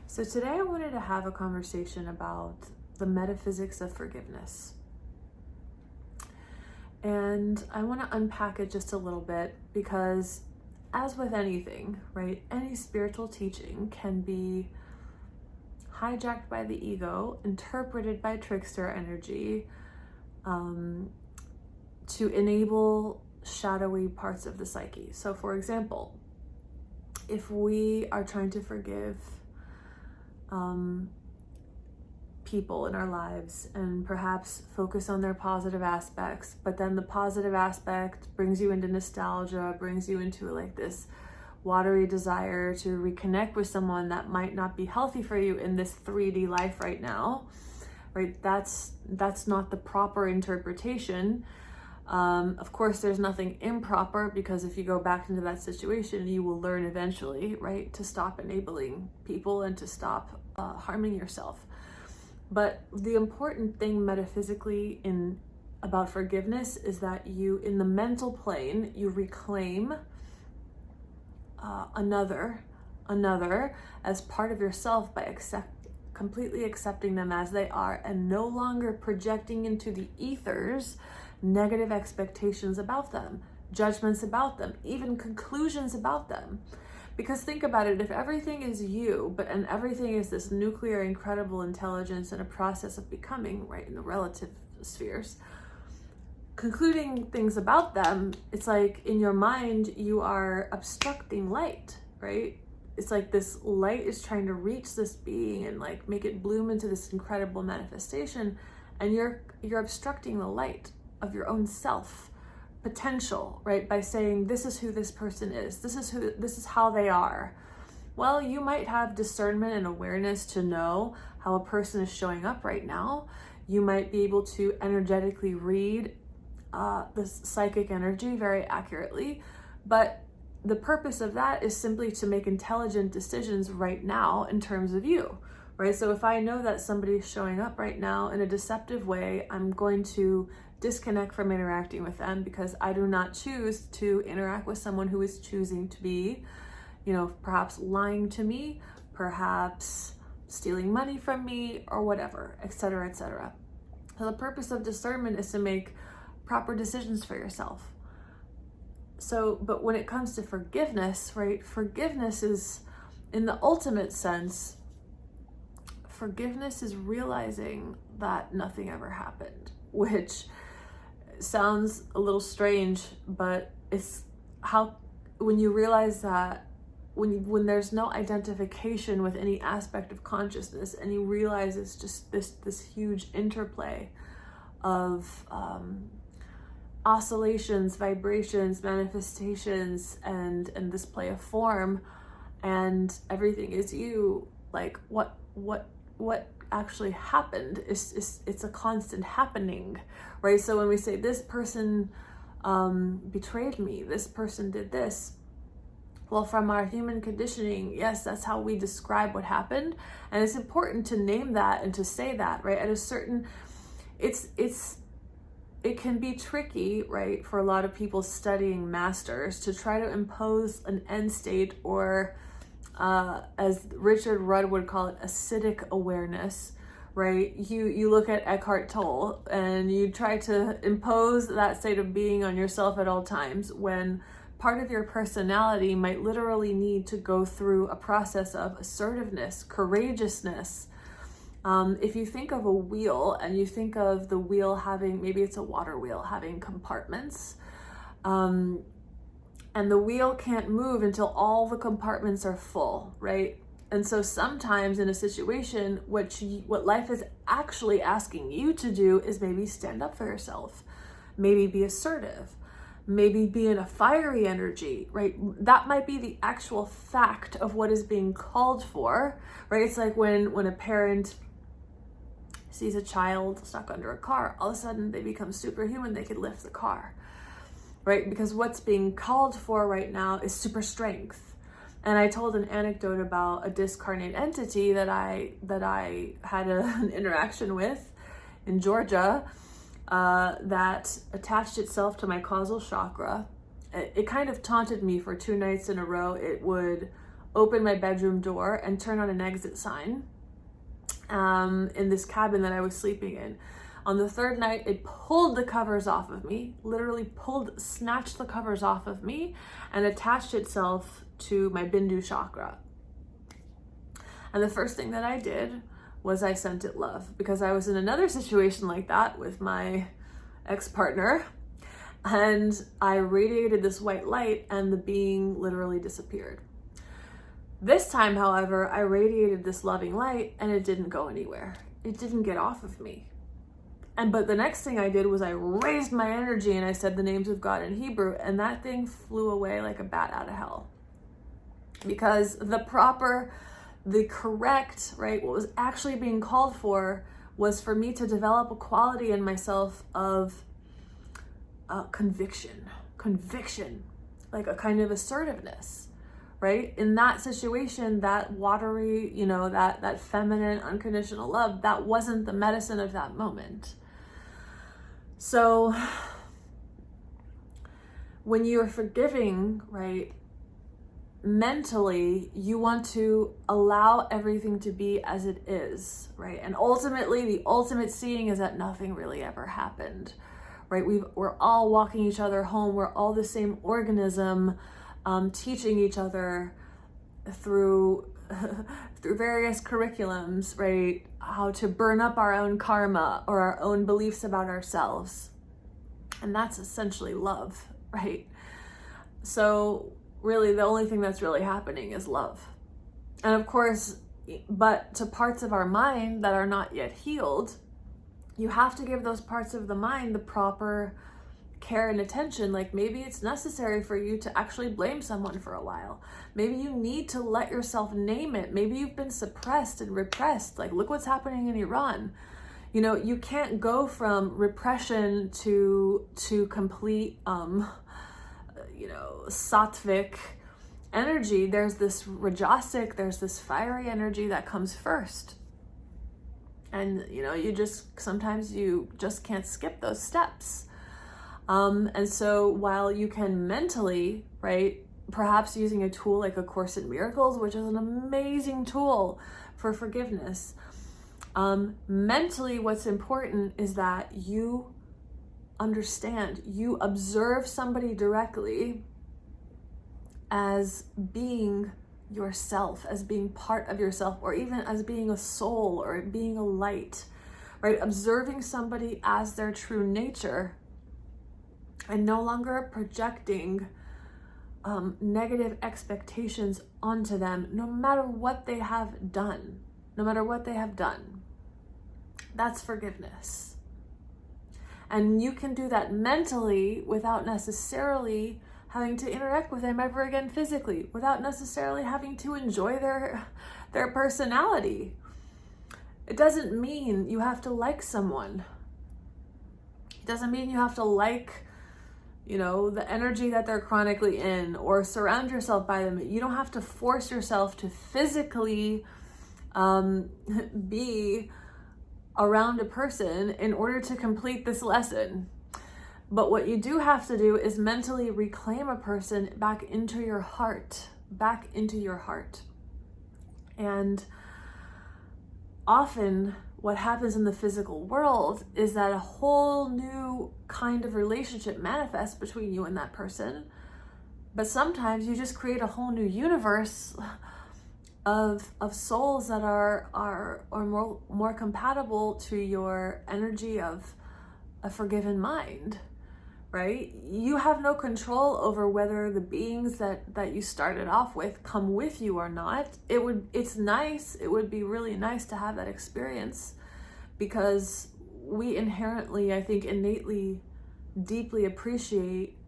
So today I wanted to have a conversation about the metaphysics of forgiveness. And I want to unpack it just a little bit because, as with anything, right, any spiritual teaching can be hijacked by the ego, interpreted by trickster energy, to enable shadowy parts of the psyche. So for example, if we are trying to forgive people in our lives and perhaps focus on their positive aspects, but then the positive aspect brings you into nostalgia, brings you into like this watery desire to reconnect with someone that might not be healthy for you in this 3D life right now, right? That's not the proper interpretation. Of course, there's nothing improper, because if you go back into that situation, you will learn eventually, right, to stop enabling people and to stop harming yourself. But the important thing metaphysically about forgiveness is that you, in the mental plane, you reclaim another as part of yourself by completely accepting them as they are, and no longer projecting into the ethers negative expectations about them, judgments about them, even conclusions about them. Because think about it, if everything is you, and everything is this nuclear incredible intelligence and a process of becoming, right, in the relative spheres, concluding things about them, it's like in your mind you are obstructing light, right? It's like this light is trying to reach this being and like make it bloom into this incredible manifestation, and you're obstructing the light of your own self potential, right, by saying this is who this person is, this is how they are. Well, you might have discernment and awareness to know how a person is showing up right now. You might be able to energetically read the psychic energy very accurately, but the purpose of that is simply to make intelligent decisions right now in terms of you, right? So if I know that somebody's showing up right now in a deceptive way, I'm going to disconnect from interacting with them, because I do not choose to interact with someone who is choosing to be, perhaps lying to me, perhaps stealing money from me, or whatever, etc., etc. So the purpose of discernment is to make proper decisions for yourself. So, but when it comes to forgiveness, right, forgiveness is, in the ultimate sense, forgiveness is realizing that nothing ever happened, which sounds a little strange, but it's how, when you realize that, when there's no identification with any aspect of consciousness, and you realize it's just this huge interplay of oscillations, vibrations, manifestations, and this play of form, and everything is you, like what actually happened is it's a constant happening, right? So when we say this person betrayed me, this person did this, well, from our human conditioning, yes, that's how we describe what happened, and it's important to name that and to say that, right? At a certain, it can be tricky, right, for a lot of people studying masters to try to impose an end state, or as Richard Rudd would call it, acidic awareness, right? You look at Eckhart Tolle and you try to impose that state of being on yourself at all times, when part of your personality might literally need to go through a process of assertiveness, courageousness. If you think of a wheel, and you think of the wheel having, maybe it's a water wheel, having compartments, and the wheel can't move until all the compartments are full, right? And so sometimes in a situation, what life is actually asking you to do is maybe stand up for yourself, maybe be assertive, maybe be in a fiery energy, right? That might be the actual fact of what is being called for, right? It's like when a parent sees a child stuck under a car, all of a sudden they become superhuman, they can lift the car, right? Because what's being called for right now is super strength. And I told an anecdote about a discarnate entity that I had an interaction with in Georgia, that attached itself to my causal chakra. It kind of taunted me for 2 nights in a row. It would open my bedroom door and turn on an exit sign in this cabin that I was sleeping in. On the third night, it pulled the covers off of me, literally snatched the covers off of me and attached itself to my Bindu chakra. And the first thing that I did was I sent it love, because I was in another situation like that with my ex-partner, and I radiated this white light and the being literally disappeared. This time, however, I radiated this loving light and it didn't go anywhere. It didn't get off of me. But the next thing I did was I raised my energy and I said the names of God in Hebrew, and that thing flew away like a bat out of hell. Because the correct, right, what was actually being called for was for me to develop a quality in myself of conviction, like a kind of assertiveness, right? In that situation, that watery, that feminine, unconditional love, that wasn't the medicine of that moment. So when you're forgiving, right, mentally, you want to allow everything to be as it is, right? And ultimately, the ultimate seeing is that nothing really ever happened, right? We're all walking each other home. We're all the same organism, teaching each other through various curriculums, right? How to burn up our own karma or our own beliefs about ourselves. And that's essentially love, right? So really, the only thing that's really happening is love. And of course, but to parts of our mind that are not yet healed, you have to give those parts of the mind the proper care and attention. Like maybe it's necessary for you to actually blame someone for a while. Maybe you need to let yourself name it. Maybe you've been suppressed and repressed. Like, look what's happening in Iran. You can't go from repression to complete, sattvic energy. There's this rajasic, there's this fiery energy that comes first. And, sometimes you just can't skip those steps. And so while you can mentally, right, perhaps using a tool like A Course in Miracles, which is an amazing tool for forgiveness, mentally what's important is that you understand, you observe somebody directly as being yourself, as being part of yourself, or even as being a soul or being a light, right? Observing somebody as their true nature and no longer projecting negative expectations onto them, no matter what they have done, That's forgiveness. And you can do that mentally without necessarily having to interact with them ever again physically, without necessarily having to enjoy their personality. It doesn't mean you have to like someone. It doesn't mean you have to like, the energy that they're chronically in, or surround yourself by them. You don't have to force yourself to physically be around a person in order to complete this lesson. But what you do have to do is mentally reclaim a person back into your heart. And often what happens in the physical world is that a whole new kind of relationship manifests between you and that person. But sometimes you just create a whole new universe of souls that are more compatible to your energy of a forgiven mind, right? You have no control over whether the beings that you started off with come with you or not. It would be really nice to have that experience, because we inherently, I think, innately, deeply appreciate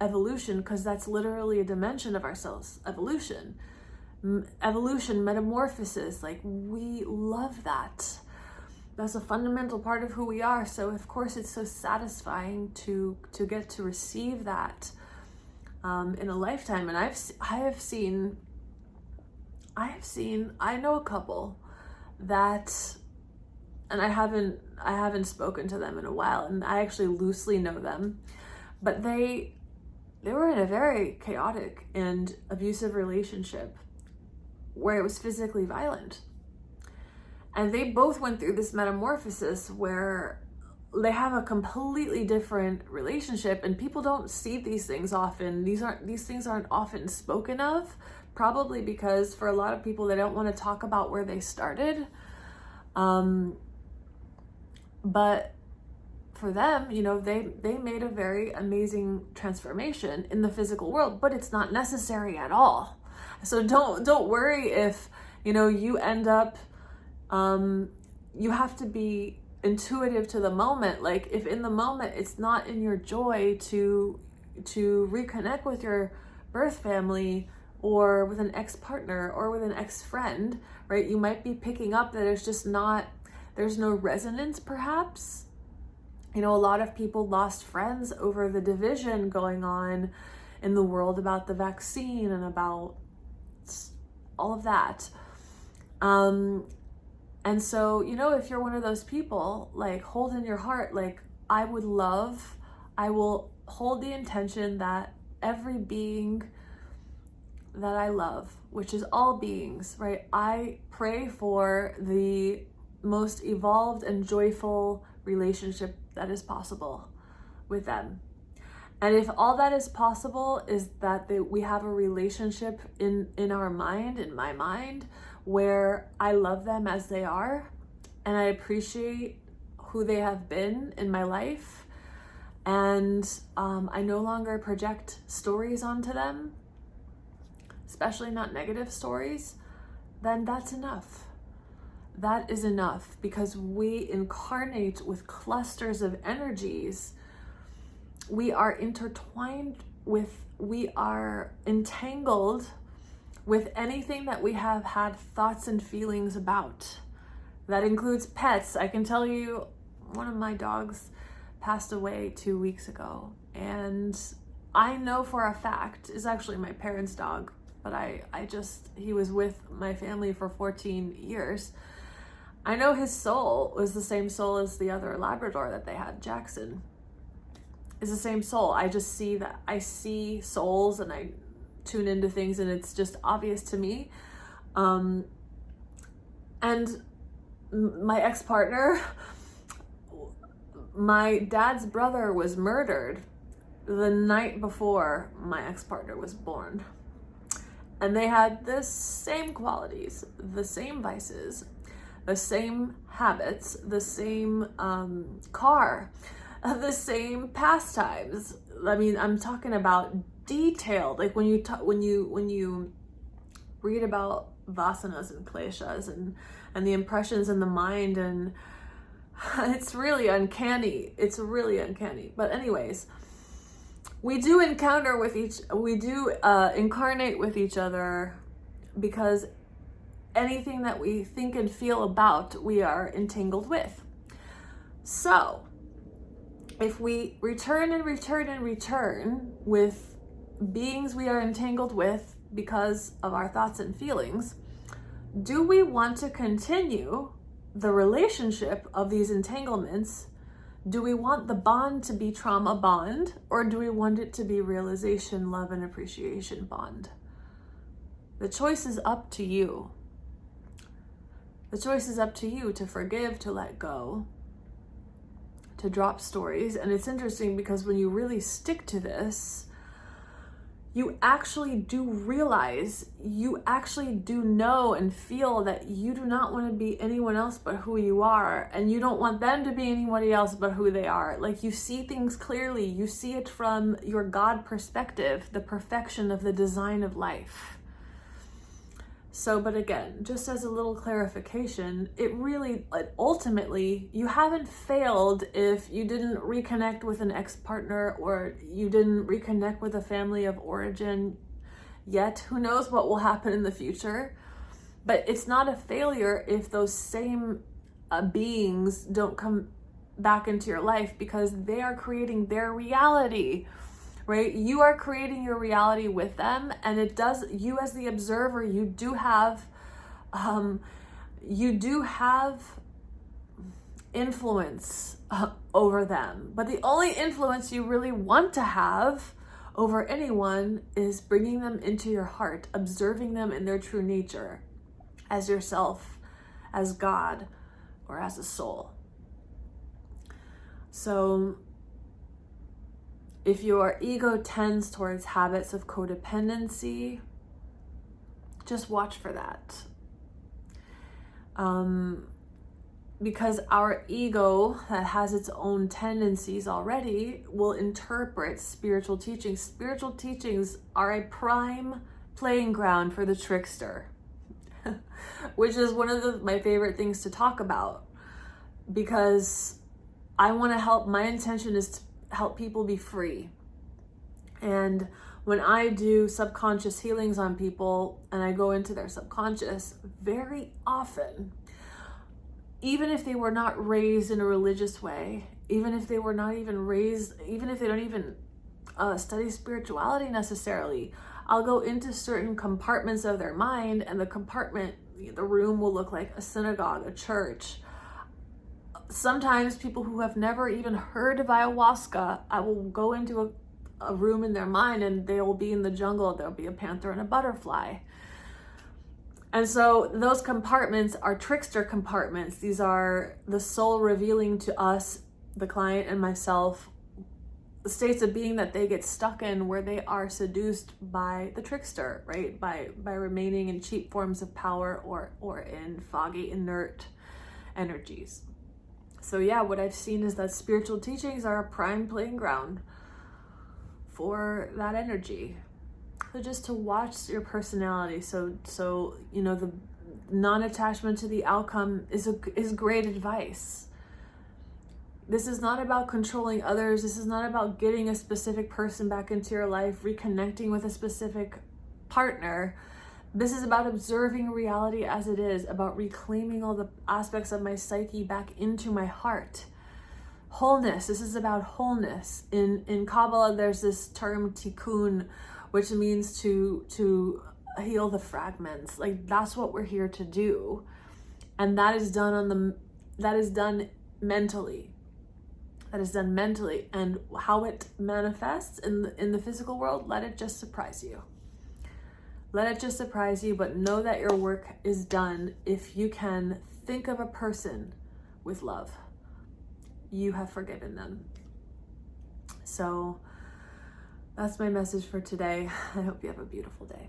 evolution, because that's literally a dimension of ourselves. Evolution, metamorphosis, like we love that. That's a fundamental part of who we are. So of course it's so satisfying to get to receive that in a lifetime. And I know a couple that, and I haven't spoken to them in a while, and I actually loosely know them, but they were in a very chaotic and abusive relationship. where it was physically violent. And they both went through this metamorphosis where they have a completely different relationship, and people don't see these things often. These things aren't often spoken of, probably because for a lot of people, they don't want to talk about where they started. But for them, you know, they made a very amazing transformation in the physical world, but it's not necessary at all. So don't worry if, you know, you end up, you have to be intuitive to the moment. Like if in the moment it's not in your joy to reconnect with your birth family or with an ex-partner or with an ex-friend, right? You might be picking up that it's just not, there's no resonance perhaps. You know, a lot of people lost friends over the division going on in the world about the vaccine and about all of that. And so, you know, if you're one of those people, like hold in your heart, like I will hold the intention that every being that I love, which is all beings, right? I pray for the most evolved and joyful relationship that is possible with them. And if all that is possible is that we have a relationship in our mind, in my mind, where I love them as they are, and I appreciate who they have been in my life, and I no longer project stories onto them, especially not negative stories, then that's enough. That is enough, because we incarnate with clusters of energies. We are intertwined with, we are entangled with anything that we have had thoughts and feelings about. That includes pets. I can tell you, one of my dogs passed away 2 weeks ago, and I know for a fact, it's actually my parents' dog, but he was with my family for 14 years. I know his soul was the same soul as the other Labrador that they had, Jackson. Is the same soul. I just see that, I see souls and I tune into things, and it's just obvious to me. And my ex-partner, my dad's brother was murdered the night before my ex-partner was born. And they had the same qualities, the same vices, the same habits, the same car, the same pastimes. I mean, I'm talking about detailed. Like when you read about vasanas and kleshas and the impressions in the mind, and it's really uncanny. It's really uncanny. But anyways, we do incarnate with each other, because anything that we think and feel about, we are entangled with. So if we return and return and return with beings we are entangled with because of our thoughts and feelings, do we want to continue the relationship of these entanglements? Do we want the bond to be trauma bond, or do we want it to be realization, love, and appreciation bond? The choice is up to you. The choice is up to you to forgive, to let go, to drop stories. And it's interesting because when you really stick to this, you actually do realize, you actually do know and feel that you do not want to be anyone else but who you are. And you don't want them to be anybody else but who they are. Like, you see things clearly. You see it from your God perspective, the perfection of the design of life. So, but again, just as a little clarification, ultimately, you haven't failed if you didn't reconnect with an ex-partner, or you didn't reconnect with a family of origin yet. Who knows what will happen in the future? But it's not a failure if those same beings don't come back into your life, because they are creating their reality. Right? You are creating your reality with them, and it does, you as the observer, you do have influence over them. But the only influence you really want to have over anyone is bringing them into your heart, observing them in their true nature. as yourself, as God, or as a soul. So if your ego tends towards habits of codependency, just watch for that. Because our ego, that has its own tendencies already, will interpret spiritual teachings. Spiritual teachings are a prime playing ground for the trickster, which is one of my favorite things to talk about, because I want to help. My intention is to help people be free. And when I do subconscious healings on people and I go into their subconscious, very often, even if they were not raised in a religious way, even if they were not even raised, even if they don't even study spirituality necessarily, I'll go into certain compartments of their mind, and the room will look like a synagogue, a church. Sometimes people who have never even heard of ayahuasca, I will go into a room in their mind and they will be in the jungle. There'll be a panther and a butterfly. And so those compartments are trickster compartments. These are the soul revealing to us, the client and myself, states of being that they get stuck in, where they are seduced by the trickster, right? By remaining in cheap forms of power or in foggy, inert energies. So yeah, what I've seen is that spiritual teachings are a prime playing ground for that energy. So just to watch your personality. So the non-attachment to the outcome is great advice. This is not about controlling others. This is not about getting a specific person back into your life, reconnecting with a specific partner. This is about observing reality as it is, about reclaiming all the aspects of my psyche back into my heart. Wholeness. This is about wholeness. In Kabbalah, there's this term tikkun, which means to heal the fragments. Like, that's what we're here to do, and that is done mentally. That is done mentally, and how it manifests in the physical world, let it just surprise you. Let it just surprise you, but know that your work is done if you can think of a person with love. You have forgiven them. So that's my message for today. I hope you have a beautiful day.